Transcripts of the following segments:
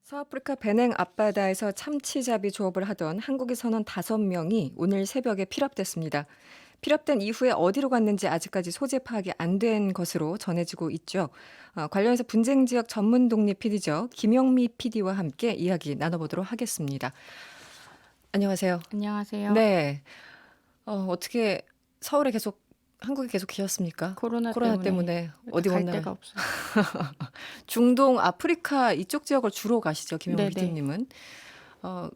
서아프리카 베냉 앞바다에서 참치잡이 조업을 하던 한국에서는 5명이 오늘 새벽에 피랍됐습니다. 피랍된 이후에 어디로 갔는지 아직까지 소재 파악이 안 된 것으로 전해지고 있죠. 관련해서 분쟁 지역 전문 독립 PD죠. 김영미 PD와 함께 이야기 나눠보도록 하겠습니다. 안녕하세요. 안녕하세요. 네. 어떻게 서울에 계속 한국에 계속 계셨습니까? 코로나 코로나 때문에 때문에 어디 못 갈 나가. 데가 없어요. 중동, 아프리카 이쪽 지역을 주로 가시죠, 김영미 네네. PD님은.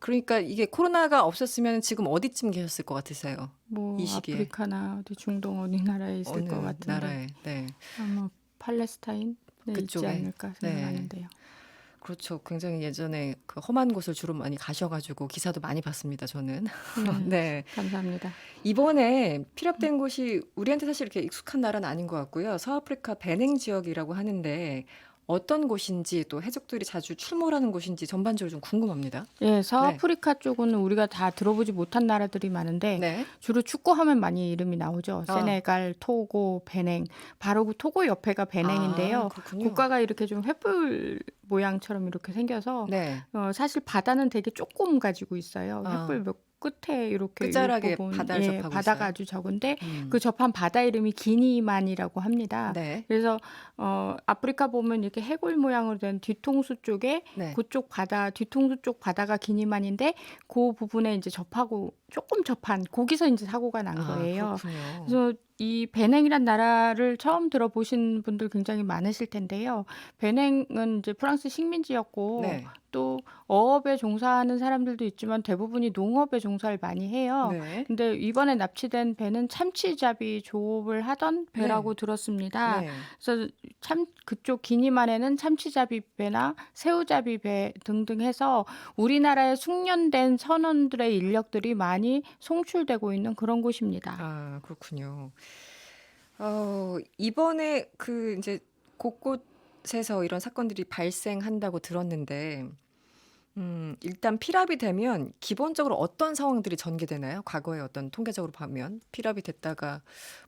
그러니까 이게 코로나가 없었으면 지금 어디쯤 계셨을 것 같으세요? 이 뭐 시기에. 아프리카나 어디 중동 어디 나라에 있을 것 어느 같은데 나라에. 네. 아마 팔레스타인에 있지 그쪽에. 않을까 네. 생각하는데요. 그렇죠. 굉장히 예전에 그 험한 곳을 주로 많이 가셔가지고 기사도 많이 봤습니다, 저는. 네, 네. 감사합니다. 이번에 피랍된 곳이 우리한테 사실 이렇게 익숙한 나라는 아닌 것 같고요. 서아프리카 베냉 지역이라고 하는데 어떤 곳인지 또 해적들이 자주 출몰하는 곳인지 전반적으로 좀 궁금합니다. 예, 네. 서아프리카 쪽은 우리가 다 들어보지 못한 나라들이 많은데 네. 주로 축구하면 많이 이름이 나오죠. 아, 세네갈, 토고, 베냉. 바로 그 토고 옆에가 베냉인데요. 그렇군요. 국가가 이렇게 좀 횃불 모양처럼 이렇게 생겨서 네. 사실 바다는 되게 조금 가지고 있어요. 아, 횃불 몇 끝에 이렇게 끝자락에 윗부분, 바다를 예, 접하고 바다가 있어요. 아주 적은데 음. 그 접한 바다 이름이 기니만이라고 합니다. 네. 그래서 아프리카 보면 이렇게 해골 모양으로 된 뒤통수 쪽에 네. 그쪽 바다, 뒤통수 쪽 바다가 기니만인데 그 부분에 이제 접하고 조금 접한 거기서 이제 사고가 난 거예요. 그렇군요. 그래서 이 베냉이란 나라를 처음 들어보신 분들 굉장히 많으실 텐데요. 베냉은 이제 프랑스 식민지였고 네. 또 어업에 종사하는 사람들도 있지만 대부분이 농업에 종사를 많이 해요. 네. 근데 이번에 납치된 배는 참치잡이 조업을 하던 네. 배라고 들었습니다. 네. 그래서 참 그쪽 기니만에는 참치잡이 배나 새우잡이 배 등등 해서 우리나라에 숙련된 선원들의 인력들이 많이 송출되고 있는 그런 곳입니다. 그렇군요. 이번에 그 이제 곳곳에서 이런 사건들이 발생한다고 들었는데, 일단 피랍이 되면 기본적으로 어떤 상황들이 전개되나요? 과거에 어떤 통계적으로 보면 피랍이 됐다가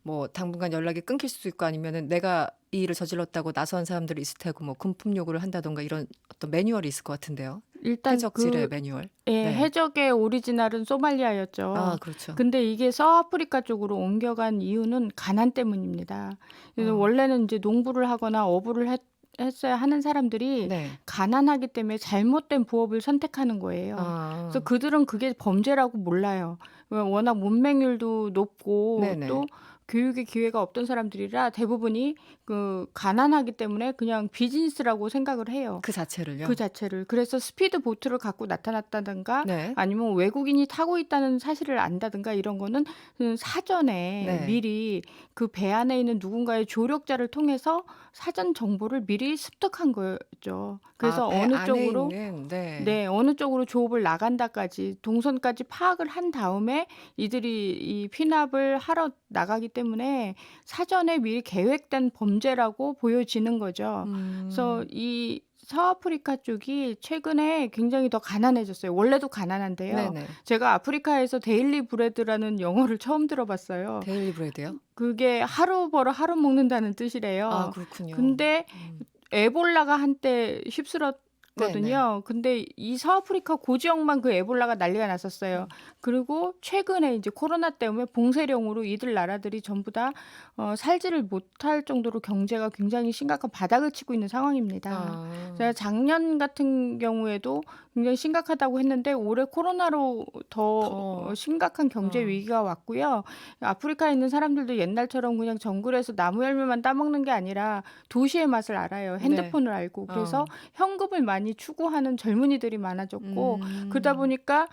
뭐 당분간 연락이 끊길 수도 있고 아니면은 내가 이 일을 저질렀다고 나선 사람들이 있을 테고 뭐 금품 요구를 한다던가 이런 어떤 매뉴얼이 있을 것 같은데요. 일단 해적질의 매뉴얼. 예, 네. 해적의 오리지널은 소말리아였죠. 그렇죠. 근데 이게 서아프리카 쪽으로 옮겨간 이유는 가난 때문입니다. 그래서 어, 원래는 이제 농부를 하거나 어부를 했어야 하는 사람들이 네. 가난하기 때문에 잘못된 부업을 선택하는 거예요. 그래서 아, 그들은 그게 범죄라고 몰라요. 워낙 문맹률도 높고 네네. 또 교육의 기회가 없던 사람들이라 대부분이 그 가난하기 때문에 그냥 비즈니스라고 생각을 해요. 그 그 자체를요. 자체를. 그래서 스피드 보트를 갖고 나타났다든가 네. 아니면 외국인이 타고 있다는 사실을 안다든가 이런 거는 사전에 네. 미리 그 배 안에 있는 누군가의 조력자를 통해서 사전 정보를 미리 습득한 거죠. 그래서 배 안에 있는, 네. 어느 쪽으로 조업을 나간다까지 동선까지 파악을 한 다음에 이들이 이 피납을 하러 나가기 때문에 사전에 미리 계획된 범죄라고 보여지는 거죠. 그래서 음, 이 서아프리카 쪽이 최근에 굉장히 더 가난해졌어요. 원래도 가난한데요. 네네. 제가 아프리카에서 데일리 브레드라는 영어를 처음 들어봤어요. 데일리 브레드요? 그게 하루 벌어 하루 먹는다는 뜻이래요. 그렇군요. 근데 음, 에볼라가 한때 네네. 휩쓸었거든요. 근데 이 서아프리카 고지역만 그 에볼라가 난리가 났었어요. 음. 그리고 최근에 이제 코로나 때문에 봉쇄령으로 이들 나라들이 전부 다 살지를 못할 정도로 경제가 굉장히 심각한 바닥을 치고 있는 상황입니다. 아, 제가 작년 같은 경우에도 굉장히 심각하다고 했는데 올해 코로나로 더 더, 심각한 경제 어, 위기가 왔고요. 아프리카에 있는 사람들도 옛날처럼 그냥 정글에서 나무 열매만 따먹는 게 아니라 도시의 맛을 알아요. 네. 핸드폰을 알고. 그래서 어, 현금을 많이 추구하는 젊은이들이 많아졌고 그러다 음, 보니까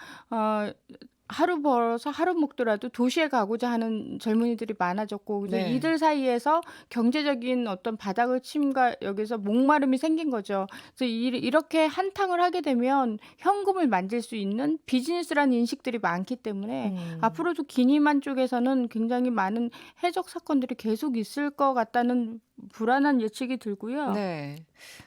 하루 벌어서 하루 먹더라도 도시에 가고자 하는 젊은이들이 많아졌고 그래서 네. 이들 사이에서 경제적인 어떤 바닥을 침과 여기서 목마름이 생긴 거죠. 그래서 이렇게 한탕을 하게 되면 현금을 만질 수 있는 비즈니스라는 인식들이 많기 때문에 음, 앞으로도 기니만 쪽에서는 굉장히 많은 해적 사건들이 계속 있을 것 같다는 불안한 예측이 들고요. 네.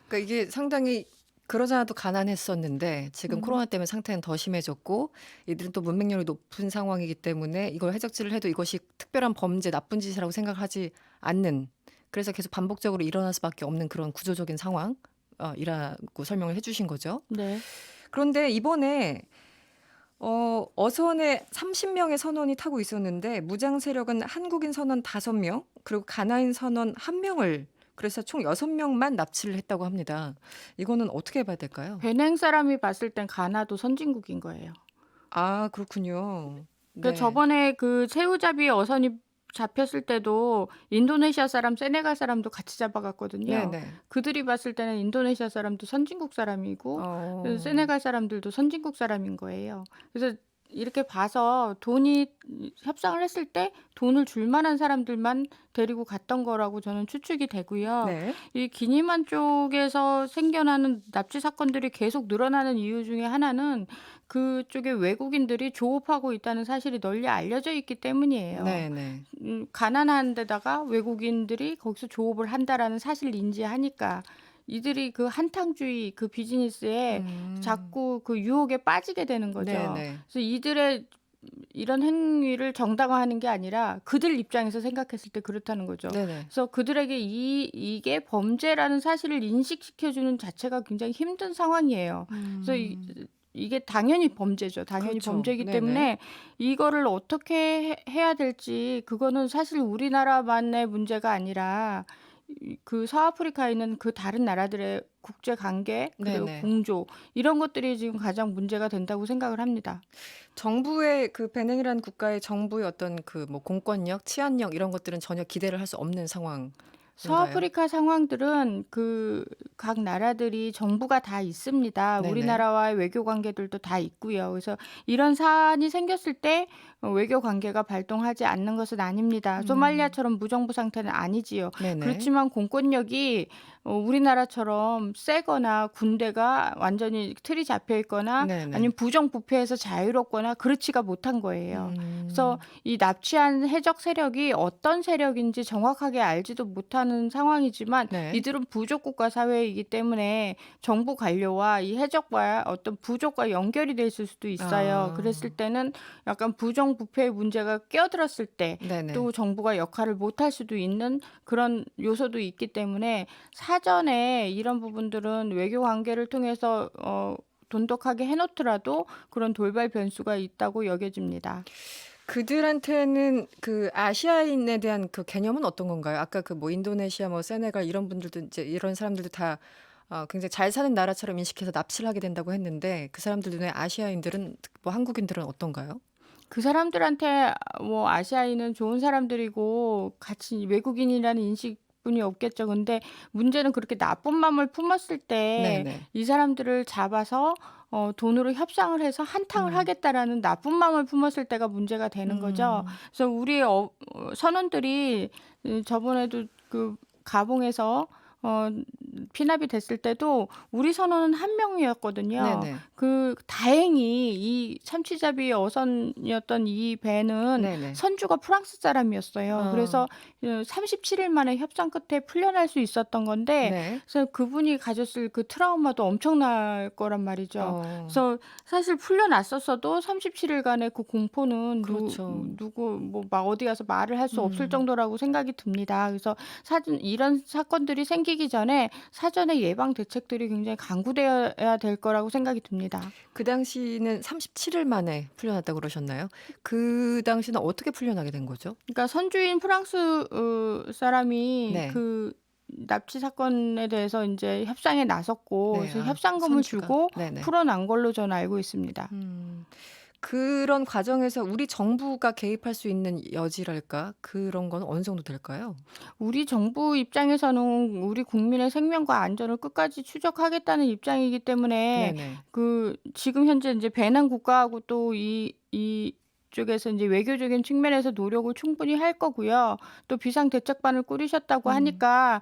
그러니까 이게 상당히 그러지 않아도 가난했었는데 지금 음. 코로나 때문에 상태는 더 심해졌고 이들은 또 문맹률이 높은 상황이기 때문에 이걸 해적질을 해도 이것이 특별한 범죄, 나쁜 짓이라고 생각하지 않는 그래서 계속 반복적으로 일어날 수밖에 없는 그런 구조적인 상황. 이라고 설명을 해주신 거죠. 네. 그런데 이번에 어선에 30명의 선원이 타고 있었는데 무장 세력은 한국인 선원 5명 그리고 가나인 선원 1명을 그래서 총 6명만 납치를 했다고 합니다. 이거는 어떻게 봐야 될까요? 베냉 사람이 봤을 땐 가나도 선진국인 거예요. 아, 그렇군요. 그 네. 저번에 그 새우잡이 어선이 잡혔을 때도 인도네시아 사람, 세네갈 사람도 같이 잡아갔거든요. 네네. 그들이 봤을 때는 인도네시아 사람도 선진국 사람이고 어, 세네갈 사람들도 선진국 사람인 거예요. 그래서 이렇게 봐서 돈이 협상을 했을 때 돈을 줄 만한 사람들만 데리고 갔던 거라고 저는 추측이 되고요. 네. 이 기니만 쪽에서 생겨나는 납치 사건들이 계속 늘어나는 이유 중에 하나는 그쪽에 외국인들이 조업하고 있다는 사실이 널리 알려져 있기 때문이에요. 네네. 가난한 데다가 외국인들이 거기서 조업을 한다라는 사실을 인지하니까 이들이 그 한탕주의 그 비즈니스에 음, 자꾸 그 유혹에 빠지게 되는 거죠. 네네. 그래서 이들의 이런 행위를 정당화하는 게 아니라 그들 입장에서 생각했을 때 그렇다는 거죠. 네네. 그래서 그들에게 이게 범죄라는 사실을 인식시켜주는 자체가 굉장히 힘든 상황이에요. 그래서 이게 당연히 범죄죠. 당연히 그렇죠. 범죄이기 네네. 때문에 이거를 어떻게 해야 될지 그거는 사실 우리나라만의 문제가 아니라 그 서아프리카에 있는 그 다른 나라들의 국제 관계 그리고 네네. 공조 이런 것들이 지금 가장 문제가 된다고 생각을 합니다. 정부의 그 베냉이라는 국가의 정부의 어떤 그 뭐 공권력, 치안력 이런 것들은 전혀 기대를 할 수 없는 상황인가요? 서아프리카 상황들은 그 각 나라들이 정부가 다 있습니다. 네네. 우리나라와의 외교 관계들도 다 있고요. 그래서 이런 사안이 생겼을 때 외교 관계가 발동하지 않는 것은 아닙니다. 소말리아처럼 무정부 상태는 아니지요. 네네. 그렇지만 공권력이 우리나라처럼 세거나 군대가 완전히 틀이 잡혀 있거나 네네. 아니면 부정부패해서 자유롭거나 그렇지가 못한 거예요. 그래서 이 납치한 해적 세력이 어떤 세력인지 정확하게 알지도 못하는 상황이지만 네. 이들은 부족국가 사회이기 때문에 정부 관료와 이 해적과 어떤 부족과 연결이 돼 있을 수도 있어요. 아. 그랬을 때는 약간 부정부패의 문제가 끼어들었을 때 네네. 또 정부가 역할을 못할 수도 있는 그런 요소도 있기 때문에 사전에 이런 부분들은 외교 관계를 통해서 돈독하게 해놓더라도 그런 돌발 변수가 있다고 여겨집니다. 그들한테는 그 아시아인에 대한 그 개념은 어떤 건가요? 아까 그 뭐 인도네시아, 뭐 세네갈 이런 분들도 이제 이런 사람들도 다 굉장히 잘 사는 나라처럼 인식해서 납치를 하게 된다고 했는데 그 사람들 눈에 아시아인들은 뭐 한국인들은 어떤가요? 그 사람들한테 뭐 아시아인은 좋은 사람들이고 같이 외국인이라는 인식뿐이 없겠죠. 근데 문제는 그렇게 나쁜 마음을 품었을 때 네네. 이 사람들을 잡아서 돈으로 협상을 해서 한탕을 하겠다라는 나쁜 마음을 품었을 때가 문제가 되는 거죠. 그래서 우리 선원들이 저번에도 그 가봉에서 피납이 됐을 때도 우리 선원은 1명이었거든요. 네네. 그 다행히 이 참치잡이 어선이었던 이 배는 네네. 선주가 프랑스 사람이었어요. 그래서 37일 만에 협상 끝에 풀려날 수 있었던 건데 네. 그래서 그분이 가졌을 그 트라우마도 엄청날 거란 말이죠. 그래서 사실 풀려났었어도 37일간의 그 공포는 그렇죠. 누구 뭐 막 어디 가서 말을 할 수 없을 정도라고 생각이 듭니다. 그래서 이런 사건들이 생기기 전에 사전에 예방 대책들이 굉장히 강구되어야 될 거라고 생각이 듭니다. 그 당시는 37일 만에 풀려났다고 그러셨나요? 그 당시는 어떻게 풀려나게 된 거죠? 그러니까 선주인 프랑스 사람이 네. 그 납치 사건에 대해서 이제 협상에 나섰고 네. 그래서 협상금을 선주가. 주고 네네. 풀어난 걸로 저는 알고 있습니다. 그런 과정에서 우리 정부가 개입할 수 있는 여지랄까? 그런 건 어느 정도 될까요? 우리 정부 입장에서는 우리 국민의 생명과 안전을 끝까지 추적하겠다는 입장이기 때문에 네네. 그 지금 현재 이제 배남 국가하고 또 이쪽에서 이제 외교적인 측면에서 노력을 충분히 할 거고요. 또 비상대책반을 꾸리셨다고 하니까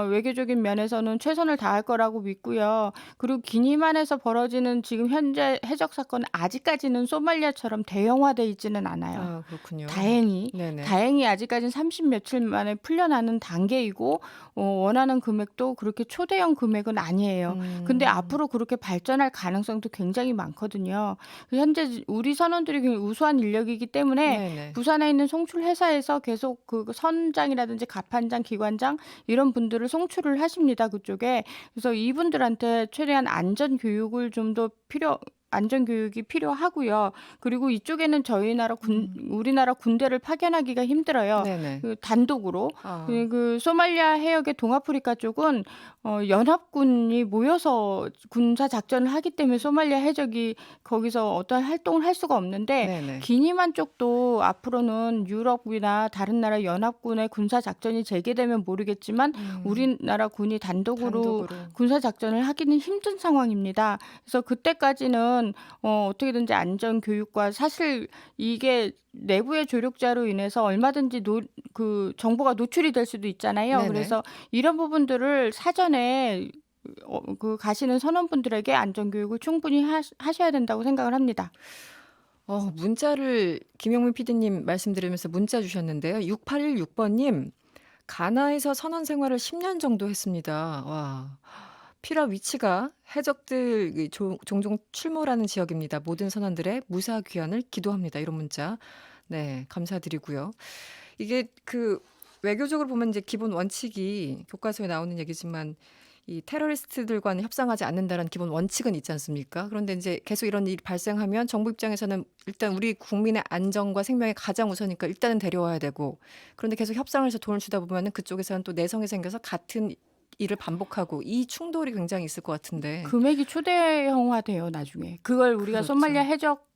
외교적인 면에서는 최선을 다할 거라고 믿고요. 그리고 기니만에서 벌어지는 지금 현재 해적 사건은 아직까지는 소말리아처럼 대형화돼 있지는 않아요. 아, 그렇군요. 다행히 네네. 아직까지는 30 며칠 만에 풀려나는 단계이고 원하는 금액도 그렇게 초대형 금액은 아니에요. 근데 앞으로 그렇게 발전할 가능성도 굉장히 많거든요. 현재 우리 선원들이 굉장히 우수한 인력이기 때문에 네네. 부산에 있는 송출 회사에서 계속 그 선장이라든지 갑판장, 기관장 이런 분들을 송출을 하십니다, 그쪽에. 그래서 이분들한테 최대한 안전 교육을 좀 더 안전 교육이 필요하고요. 그리고 이쪽에는 우리나라 군대를 파견하기가 힘들어요. 네네. 그 단독으로. 아. 그 소말리아 해역의 동아프리카 쪽은 연합군이 모여서 군사 작전을 하기 때문에 소말리아 해적이 거기서 어떤 활동을 할 수가 없는데 네네. 기니만 쪽도 앞으로는 유럽이나 다른 나라 연합군의 군사 작전이 재개되면 모르겠지만 우리나라 군이 단독으로 단독으로. 군사 작전을 하기는 힘든 상황입니다. 그래서 그때까지는 어떻게든지 안전 교육과 사실 이게 내부의 조력자로 인해서 얼마든지 그 정보가 노출이 될 수도 있잖아요. 네네. 그래서 이런 부분들을 사전에 그 가시는 선원분들에게 안전 교육을 충분히 하셔야 된다고 생각을 합니다. 문자를 김영민 PD님 말씀 들으면서 문자 주셨는데요. 6816번님, 가나에서 선원 생활을 10년 정도 했습니다. 와. 피랍 위치가 해적들 종종 출몰하는 지역입니다. 모든 선원들의 무사 귀환을 기도합니다. 이런 문자. 네, 감사드리고요. 이게 그 외교적으로 보면 이제 기본 원칙이 교과서에 나오는 얘기지만 이 테러리스트들과는 협상하지 않는다는 기본 원칙은 있지 않습니까? 그런데 이제 계속 이런 일이 발생하면 정부 입장에서는 일단 우리 국민의 안전과 생명이 가장 우선이니까 일단은 데려와야 되고, 그런데 계속 협상을 해서 돈을 주다 보면은 그쪽에서는 또 내성이 생겨서 같은 일을 반복하고, 이 충돌이 굉장히 있을 것 같은데. 금액이 초대형화돼요, 나중에. 그걸 우리가 그렇죠. 소말리아 해적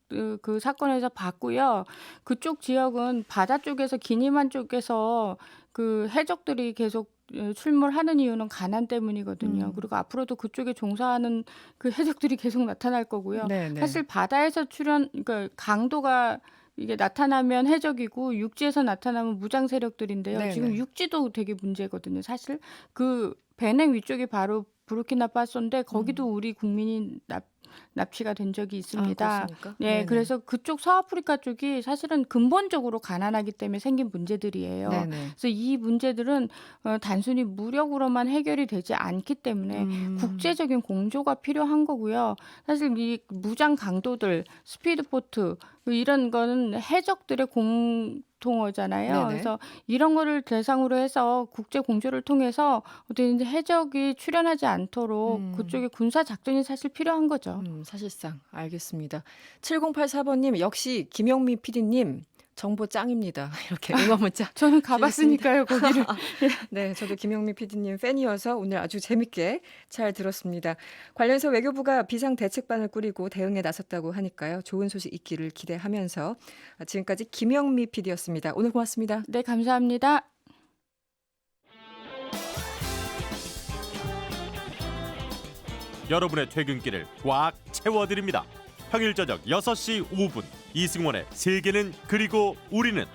그 사건에서 봤고요. 그쪽 지역은 바다 쪽에서 기니만 쪽에서 그 해적들이 계속 출몰하는 이유는 가난 때문이거든요. 그리고 앞으로도 그쪽에 종사하는 그 해적들이 계속 나타날 거고요. 네네. 사실 바다에서 그러니까 강도가 이게 나타나면 해적이고 육지에서 나타나면 무장 세력들인데요. 네네. 지금 육지도 되게 문제거든요. 사실 그 베냉 위쪽이 바로 부르키나파소인데 거기도 우리 국민이 납치가 된 적이 있습니다. 그렇습니까? 네, 네네. 그래서 그쪽 서아프리카 쪽이 사실은 근본적으로 가난하기 때문에 생긴 문제들이에요. 네네. 그래서 이 문제들은 단순히 무력으로만 해결이 되지 않기 때문에 국제적인 공조가 필요한 거고요. 사실 이 무장 강도들, 스피드보트 이런 거는 해적들의 공통어잖아요. 네네. 그래서 이런 거를 대상으로 해서 국제 공조를 통해서 어떻게든지 해적이 출현하지 않도록 그쪽에 군사 작전이 사실 필요한 거죠. 사실상 알겠습니다. 7084번님, 역시 김영미 PD님 정보 짱입니다. 이렇게 응원 문자. 저는 가봤으니까요, 거기를. 네, 저도 김영미 PD님 팬이어서 오늘 아주 재밌게 잘 들었습니다. 관련해서 외교부가 비상대책반을 꾸리고 대응에 나섰다고 하니까요. 좋은 소식 있기를 기대하면서 지금까지 김영미 PD였습니다. 오늘 고맙습니다. 네, 감사합니다. 여러분의 퇴근길을 꽉 채워드립니다. 평일 저녁 6시 5분 이승원의 세계는 그리고 우리는